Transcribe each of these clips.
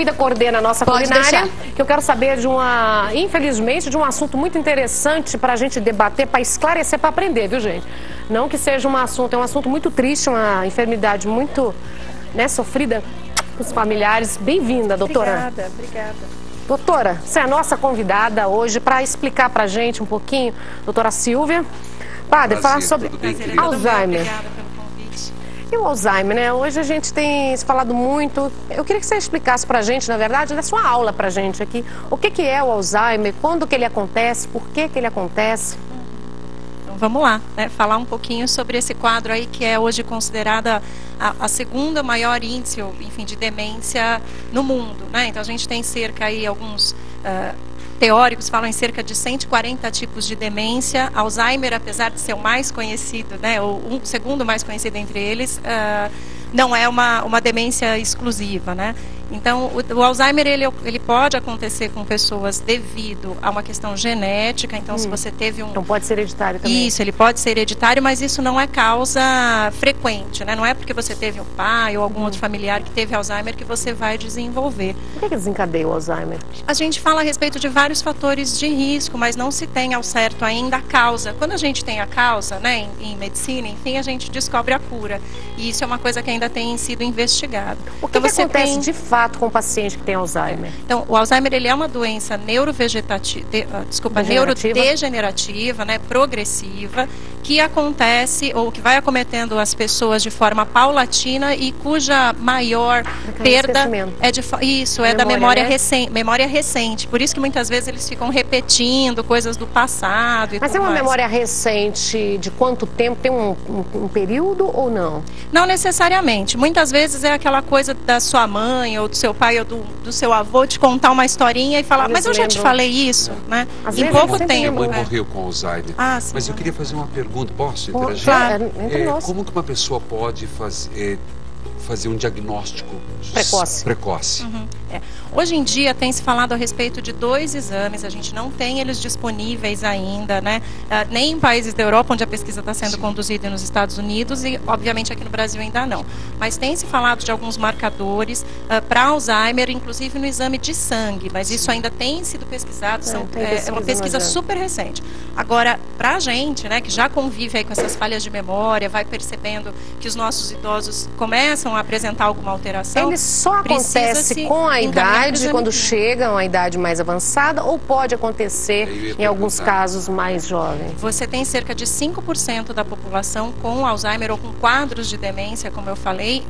cuida, coordena a nossa Pode culinária, deixar. que eu quero saber de infelizmente, de um assunto muito interessante pra gente debater, pra esclarecer, pra aprender, viu, gente? Não que seja é um assunto muito triste, uma enfermidade muito, né, sofrida com os familiares. Bem-vinda, doutora. Obrigada. Doutora, você é a nossa convidada hoje para explicar pra gente um pouquinho, doutora Silvia. Padre, falar sobre Alzheimer. Obrigada pelo convite. E o Alzheimer, né? Hoje a gente tem se falado muito. Eu queria que você explicasse pra gente, na verdade, da sua aula pra gente aqui, o que é o Alzheimer, quando que ele acontece, por que ele acontece. Então vamos lá, né? Falar um pouquinho sobre esse quadro aí que é hoje considerada a segunda maior índice, enfim, de demência no mundo, né? Então a gente tem cerca aí alguns teóricos falam em cerca de 140 tipos de demência. Alzheimer, apesar de ser o mais conhecido, né, o segundo mais conhecido entre eles, não é uma demência exclusiva, né? Então, o Alzheimer, ele pode acontecer com pessoas devido a uma questão genética. Então, se você teve Então pode ser hereditário também. Isso, ele pode ser hereditário, mas isso não é causa frequente, né? Não é porque você teve um pai ou algum outro familiar que teve Alzheimer que você vai desenvolver. Por que desencadeia o Alzheimer? A gente fala a respeito de vários fatores de risco, mas não se tem ao certo ainda a causa. Quando a gente tem a causa, né, em medicina, enfim, a gente descobre a cura. E isso é uma coisa que ainda tem sido investigada. O que acontece de fato com o paciente que tem Alzheimer? Então, o Alzheimer, ele é uma doença neurodegenerativa, né, progressiva, que acontece ou que vai acometendo as pessoas de forma paulatina e cuja maior perda é da memória, né? Memória recente. Por isso que muitas vezes eles ficam repetindo coisas do passado. Mas é uma memória recente de quanto tempo? Tem um período ou não? Não necessariamente. Muitas vezes é aquela coisa da sua mãe ou do seu pai ou do seu avô te contar uma historinha e falar, mas eu já te falei isso, né? Em pouco tempo. Minha mãe morreu com Alzheimer. Mas eu queria fazer uma pergunta, posso interagir? Claro, como que uma pessoa pode fazer um diagnóstico precoce? Hoje em dia tem se falado a respeito de 2 exames, a gente não tem eles disponíveis ainda, né? Nem em países da Europa, onde a pesquisa está sendo conduzida, e nos Estados Unidos, e obviamente aqui no Brasil ainda não. Mas tem se falado de alguns marcadores para Alzheimer, inclusive no exame de sangue, mas isso ainda tem sido pesquisado, é uma pesquisa super recente. Agora, para a gente, né, que já convive aí com essas falhas de memória, vai percebendo que os nossos idosos começam a apresentar alguma alteração. Ele só acontece com a idade, quando chegam à idade mais avançada, ou pode acontecer em alguns casos mais jovens? Você tem cerca de 5% da população com Alzheimer ou com quadros de demência, como eu falei,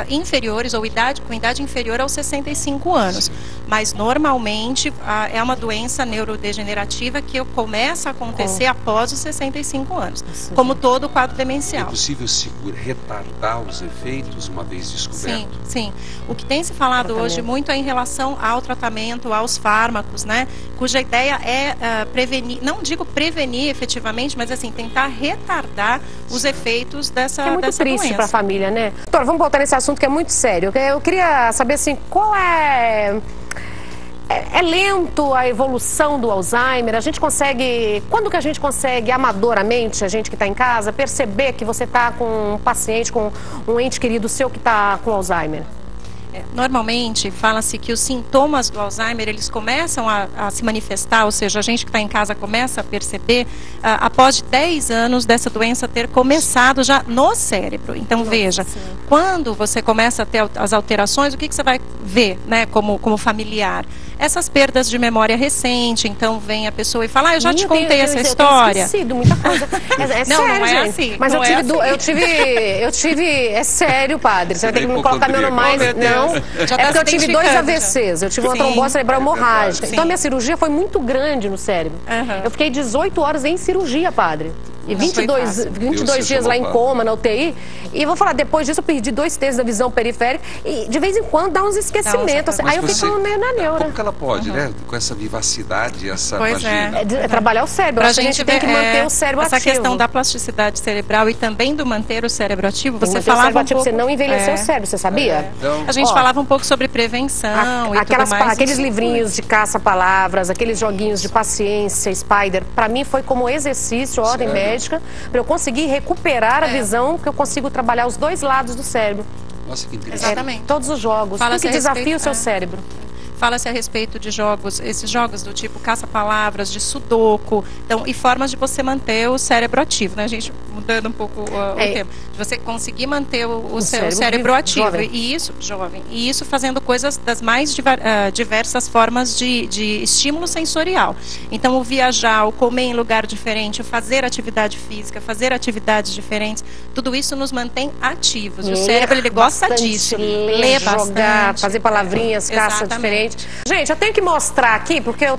inferiores ou com idade inferior aos 65 anos. Mas normalmente é uma doença neurodegenerativa que começa a acontecer após os 65 anos, como todo o quadro demencial. É possível retardar os efeitos uma vez descoberto? Sim. O que tem se falado hoje muito é em relação ao tratamento, aos fármacos, né? Cuja ideia é prevenir, não digo prevenir efetivamente, mas assim, tentar retardar os efeitos dessa doença. É muito triste para a família, né? Doutora, vamos voltar nesse assunto que é muito sério. Eu queria saber assim, qual é lento a evolução do Alzheimer? A gente consegue, quando que a gente consegue amadoramente, a gente que está em casa, perceber que você está com um paciente, com um ente querido seu que está com Alzheimer? Normalmente, fala-se que os sintomas do Alzheimer, eles começam a se manifestar, ou seja, a gente que está em casa começa a perceber após 10 anos dessa doença ter começado já no cérebro. Então, veja, quando você começa a ter as alterações, o que você vai ver, né, como familiar? Essas perdas de memória recente, então vem a pessoa e fala, eu já te contei essa história. Eu tenho esquecido muita coisa. Não é assim. Mas eu tive, é sério, padre, você vai ter que me colocar meu nome mais, não. É porque eu tive 2 AVCs, eu tive uma trombose cerebral hemorrágica. Então a minha cirurgia foi muito grande no cérebro. Eu fiquei 18 horas em cirurgia, padre. E 22 dias lá em coma, na UTI. E vou falar, depois disso eu perdi 2/3 da visão periférica. E de vez em quando dá uns esquecimentos. Aí eu fico meio na neura. Como que ela pode, né? Com essa vivacidade, essa magia. É trabalhar o cérebro. A gente tem que manter o cérebro ativo. Essa questão da plasticidade cerebral e também do manter o cérebro ativo, você falava um pouco... Você não envelheceu o cérebro, você sabia? A gente falava um pouco sobre prevenção e tudo mais. Aqueles livrinhos de caça-palavras, aqueles joguinhos de paciência, Spider, pra mim foi como exercício, ordem médica, para eu conseguir recuperar a visão, porque eu consigo trabalhar os 2 lados do cérebro. Nossa, que interessante. Exatamente. Todos os jogos. Tudo que desafia o seu cérebro. Fala-se a respeito de jogos, esses jogos do tipo caça-palavras, de sudoku, então, e formas de você manter o cérebro ativo, né? A gente mudando um pouco o tema, de você conseguir manter o cérebro ativo, jovem. E isso fazendo coisas das mais diversas formas de estímulo sensorial. Então, o viajar, o comer em lugar diferente, o fazer atividade física, fazer atividades diferentes, tudo isso nos mantém ativos. O cérebro, ele gosta disso. Ler bastante. Jogar, fazer palavrinhas, caça diferente. Gente, eu tenho que mostrar aqui, porque eu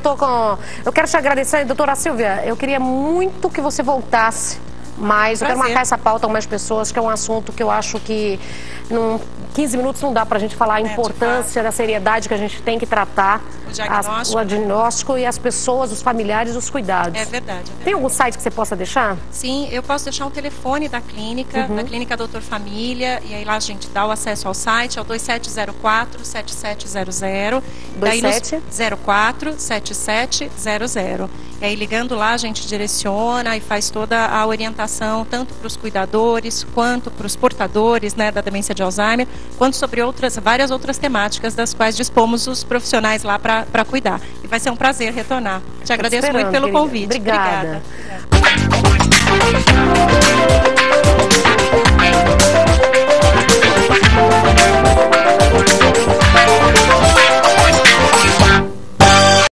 quero te agradecer, doutora Silvia, eu queria muito que você voltasse mais. Eu quero marcar essa pauta com mais pessoas, que é um assunto que eu acho que 15 minutos não dá pra gente falar a importância da seriedade que a gente tem que tratar. O diagnóstico e as pessoas, os familiares, os cuidados. É verdade. Tem algum site que você possa deixar? Sim, eu posso deixar o telefone da clínica Doutor Família, e aí lá a gente dá o acesso ao site, é o 2704-7700. 2704-7700. E aí ligando lá a gente direciona e faz toda a orientação, tanto para os cuidadores, quanto para os portadores, né, da demência de Alzheimer, quanto sobre várias outras temáticas das quais dispomos os profissionais lá para cuidar. E vai ser um prazer retornar. Te agradeço muito pelo convite. Obrigada. Obrigada.